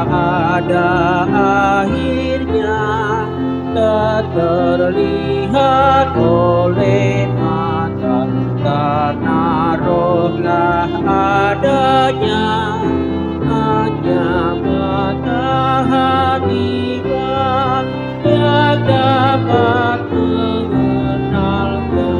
ada akhirnya, tak terlihat oleh mata, karena rohlah adanya, hanya mataharilah yang dapat mengenalnya.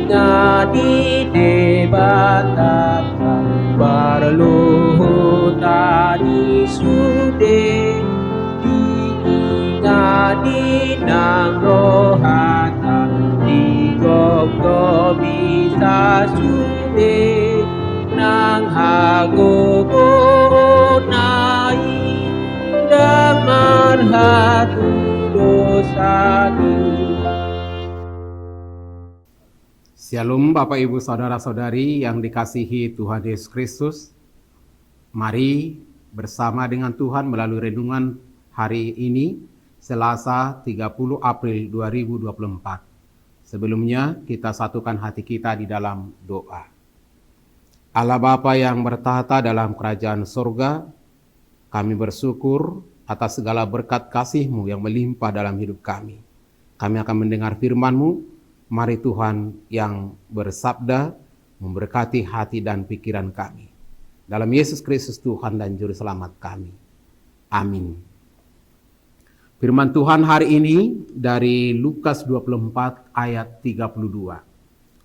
Diingati debatatan berluhut tadi sude, diingati nang rohatan digoggo bisa sude, nang hagogo nai dan marhatu dosani. Shalom Bapak Ibu Saudara-saudari yang dikasihi Tuhan Yesus Kristus. Mari bersama dengan Tuhan melalui renungan hari ini, Selasa 30 April 2024. Sebelumnya kita satukan hati kita di dalam doa. Allah Bapa yang bertahta dalam kerajaan surga, kami bersyukur atas segala berkat kasih-Mu yang melimpah dalam hidup kami. Kami akan mendengar firman-Mu. Mari Tuhan yang bersabda memberkati hati dan pikiran kami. Dalam Yesus Kristus Tuhan dan Juru Selamat kami. Amin. Firman Tuhan hari ini dari Lukas 24 ayat 32.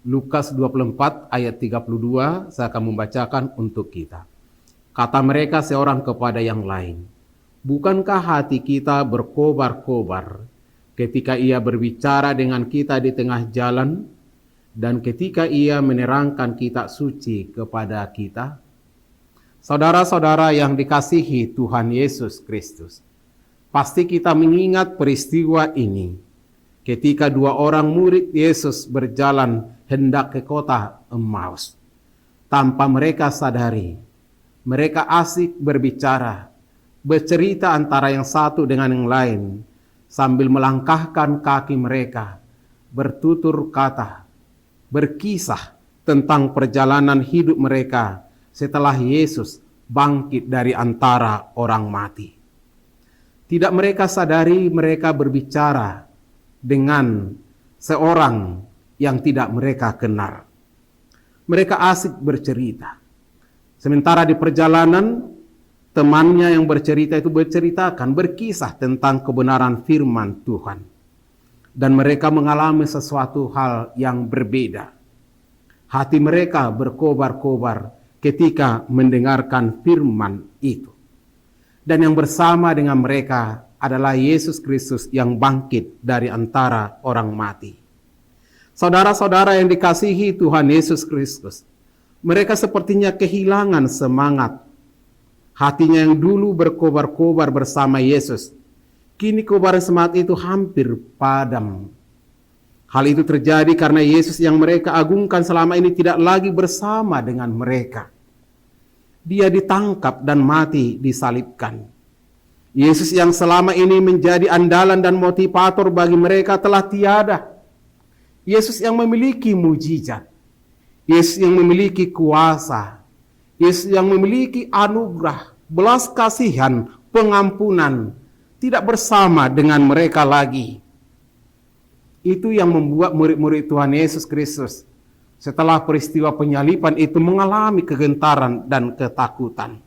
Lukas 24 ayat 32 saya akan membacakan untuk kita. Kata mereka seorang kepada yang lain, "Bukankah hati kita berkobar-kobar ketika ia berbicara dengan kita di tengah jalan, dan ketika ia menerangkan kitab suci kepada kita?" Saudara-saudara yang dikasihi Tuhan Yesus Kristus, pasti kita mengingat peristiwa ini ketika dua orang murid Yesus berjalan hendak ke kota Emmaus. Tanpa mereka sadari, mereka asik berbicara, bercerita antara yang satu dengan yang lain, sambil melangkahkan kaki mereka, bertutur kata, berkisah tentang perjalanan hidup mereka setelah Yesus bangkit dari antara orang mati. Tidak mereka sadari mereka berbicara dengan seorang yang tidak mereka kenal. Mereka asik bercerita. Sementara di perjalanan, temannya yang bercerita itu berkisah tentang kebenaran firman Tuhan. Dan mereka mengalami sesuatu hal yang berbeda. Hati mereka berkobar-kobar ketika mendengarkan firman itu. Dan yang bersama dengan mereka adalah Yesus Kristus yang bangkit dari antara orang mati. Saudara-saudara yang dikasihi Tuhan Yesus Kristus, mereka sepertinya kehilangan semangat. Hatinya yang dulu berkobar-kobar bersama Yesus, kini kobaran semangat itu hampir padam. Hal itu terjadi karena Yesus yang mereka agungkan selama ini tidak lagi bersama dengan mereka. Dia ditangkap dan mati disalibkan. Yesus yang selama ini menjadi andalan dan motivator bagi mereka telah tiada. Yesus yang memiliki mujizat, Yesus yang memiliki kuasa, Yesus yang memiliki anugerah, belas kasihan, pengampunan, tidak bersama dengan mereka lagi. Itu yang membuat murid-murid Tuhan Yesus Kristus setelah peristiwa penyaliban itu mengalami kegentaran dan ketakutan.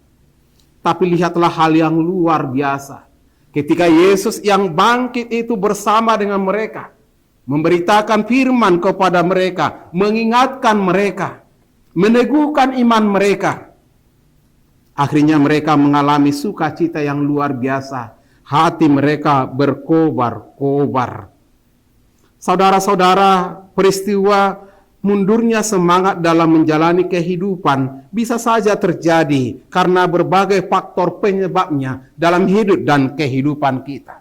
Tapi lihatlah hal yang luar biasa. Ketika Yesus yang bangkit itu bersama dengan mereka, memberitakan firman kepada mereka, mengingatkan mereka, meneguhkan iman mereka. Akhirnya mereka mengalami sukacita yang luar biasa. Hati mereka berkobar-kobar. Saudara-saudara, peristiwa mundurnya semangat dalam menjalani kehidupan bisa saja terjadi karena berbagai faktor penyebabnya dalam hidup dan kehidupan kita.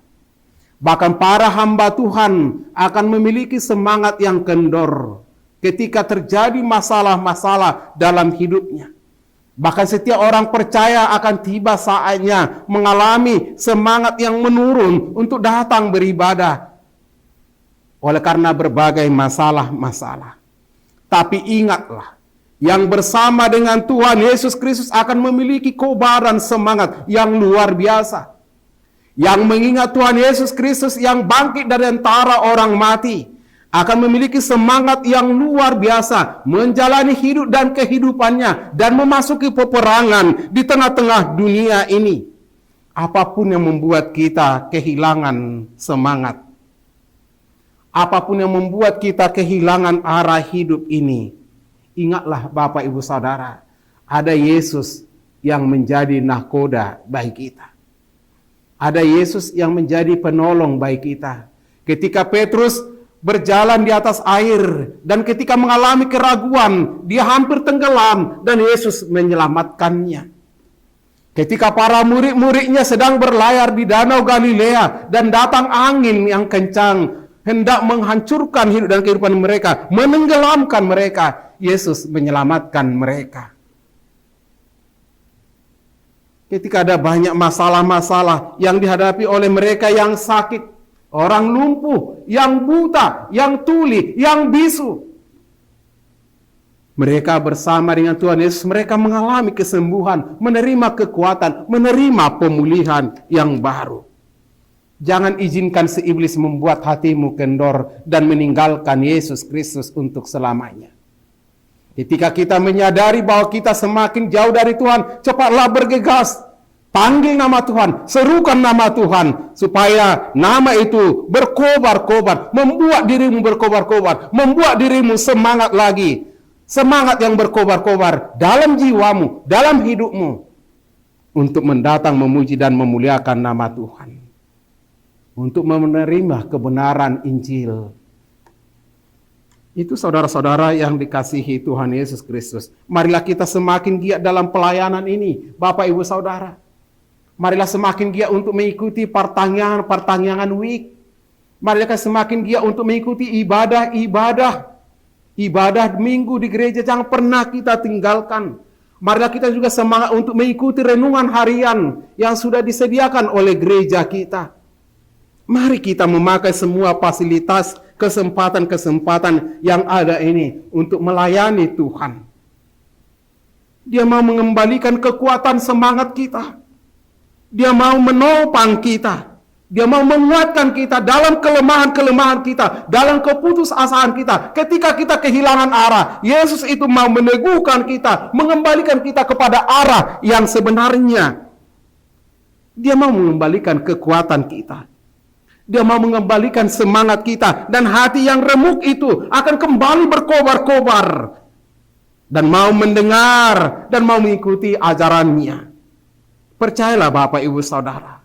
Bahkan para hamba Tuhan akan memiliki semangat yang kendor ketika terjadi masalah-masalah dalam hidupnya. Bahkan setiap orang percaya akan tiba saatnya mengalami semangat yang menurun untuk datang beribadah oleh karena berbagai masalah-masalah. Tapi ingatlah, yang bersama dengan Tuhan Yesus Kristus akan memiliki kobaran semangat yang luar biasa. Yang mengingat Tuhan Yesus Kristus yang bangkit dari antara orang mati akan memiliki semangat yang luar biasa menjalani hidup dan kehidupannya dan memasuki peperangan di tengah-tengah dunia ini. Apapun yang membuat kita kehilangan semangat, apapun yang membuat kita kehilangan arah hidup ini, ingatlah Bapak Ibu Saudara, ada Yesus yang menjadi nahkoda bagi kita. Ada Yesus yang menjadi penolong bagi kita. Ketika Petrus berjalan di atas air dan ketika mengalami keraguan, dia hampir tenggelam dan Yesus menyelamatkannya. Ketika para murid-muridnya sedang berlayar di Danau Galilea dan datang angin yang kencang, hendak menghancurkan hidup dan kehidupan mereka, menenggelamkan mereka, Yesus menyelamatkan mereka. Ketika ada banyak masalah-masalah yang dihadapi oleh mereka yang sakit, orang lumpuh, yang buta, yang tuli, yang bisu, mereka bersama dengan Tuhan Yesus, mereka mengalami kesembuhan, menerima kekuatan, menerima pemulihan yang baru. Jangan izinkan si iblis membuat hatimu kendor dan meninggalkan Yesus Kristus untuk selamanya. Ketika kita menyadari bahwa kita semakin jauh dari Tuhan, cepatlah bergegas. Panggil nama Tuhan, serukan nama Tuhan, supaya nama itu berkobar-kobar, membuat dirimu berkobar-kobar, membuat dirimu semangat lagi. Semangat yang berkobar-kobar dalam jiwamu, dalam hidupmu, untuk mendatang memuji dan memuliakan nama Tuhan. Untuk menerima kebenaran Injil. Itu saudara-saudara yang dikasihi Tuhan Yesus Kristus. Marilah kita semakin giat dalam pelayanan ini, Bapak Ibu Saudara. Marilah semakin giat untuk mengikuti pertanyaan week. Marilah kita semakin giat untuk mengikuti ibadah minggu di gereja, jangan pernah kita tinggalkan. Marilah kita juga semangat untuk mengikuti renungan harian yang sudah disediakan oleh gereja kita. Mari kita memakai semua fasilitas, kesempatan-kesempatan yang ada ini untuk melayani Tuhan. Dia mau mengembalikan kekuatan semangat kita. Dia mau menopang kita. Dia mau menguatkan kita dalam kelemahan-kelemahan kita, dalam keputusasaan kita. Ketika kita kehilangan arah, Yesus itu mau meneguhkan kita, mengembalikan kita kepada arah yang sebenarnya. Dia mau mengembalikan kekuatan kita. Dia mau mengembalikan semangat kita, dan hati yang remuk itu akan kembali berkobar-kobar dan mau mendengar dan mau mengikuti ajarannya. Percayalah Bapak Ibu Saudara,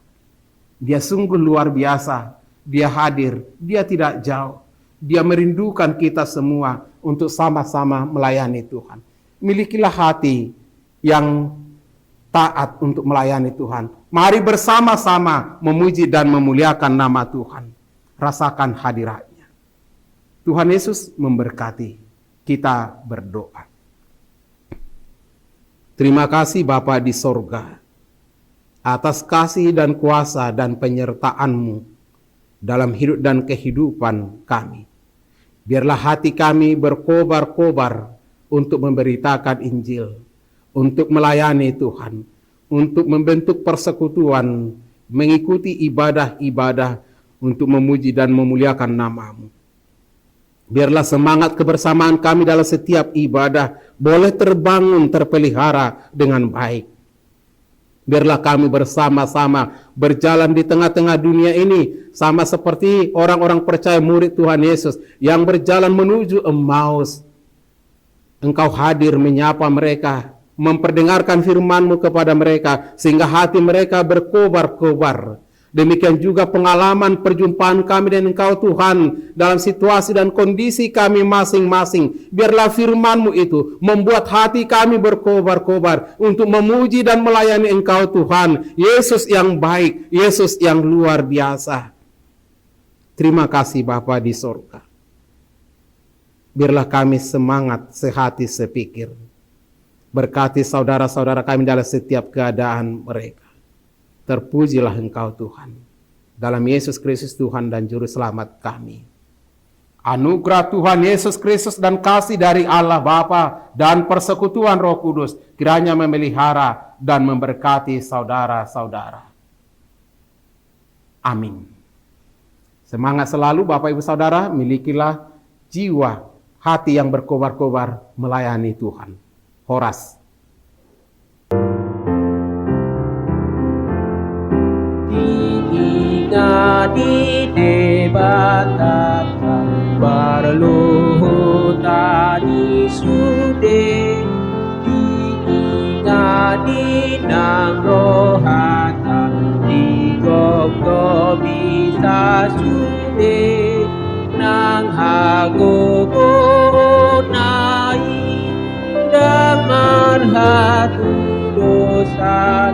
Dia sungguh luar biasa. Dia hadir, Dia tidak jauh. Dia merindukan kita semua untuk sama-sama melayani Tuhan. Milikilah hati yang taat untuk melayani Tuhan. Mari bersama-sama memuji dan memuliakan nama Tuhan. Rasakan hadiratnya. Tuhan Yesus memberkati. Kita berdoa. Terima kasih Bapa di sorga, atas kasih dan kuasa dan penyertaan-Mu dalam hidup dan kehidupan kami. Biarlah hati kami berkobar-kobar untuk memberitakan Injil, untuk melayani Tuhan, untuk membentuk persekutuan, mengikuti ibadah-ibadah untuk memuji dan memuliakan nama-Mu. Biarlah semangat kebersamaan kami dalam setiap ibadah boleh terbangun, terpelihara dengan baik. Biarlah kami bersama-sama berjalan di tengah-tengah dunia ini, sama seperti orang-orang percaya murid Tuhan Yesus yang berjalan menuju Emmaus. Engkau hadir menyapa mereka, memperdengarkan firman-Mu kepada mereka, sehingga hati mereka berkobar-kobar. Demikian juga pengalaman perjumpaan kami dengan Engkau Tuhan dalam situasi dan kondisi kami masing-masing. Biarlah firman-Mu itu membuat hati kami berkobar-kobar untuk memuji dan melayani Engkau Tuhan, Yesus yang baik, Yesus yang luar biasa. Terima kasih Bapa di sorga. Biarlah kami semangat, sehati, sepikir. Berkati saudara-saudara kami dalam setiap keadaan mereka. Terpujilah Engkau Tuhan. Dalam Yesus Kristus Tuhan dan Juru Selamat kami. Anugerah Tuhan Yesus Kristus dan kasih dari Allah Bapa dan persekutuan Roh Kudus kiranya memelihara dan memberkati saudara-saudara. Amin. Semangat selalu Bapak Ibu Saudara, milikilah jiwa hati yang berkobar-kobar melayani Tuhan. Horas. Diingati debatata berluhut tadi sude, diingati nang rohata digogdo bisa sude, nang hagogo nai damar hatu dosa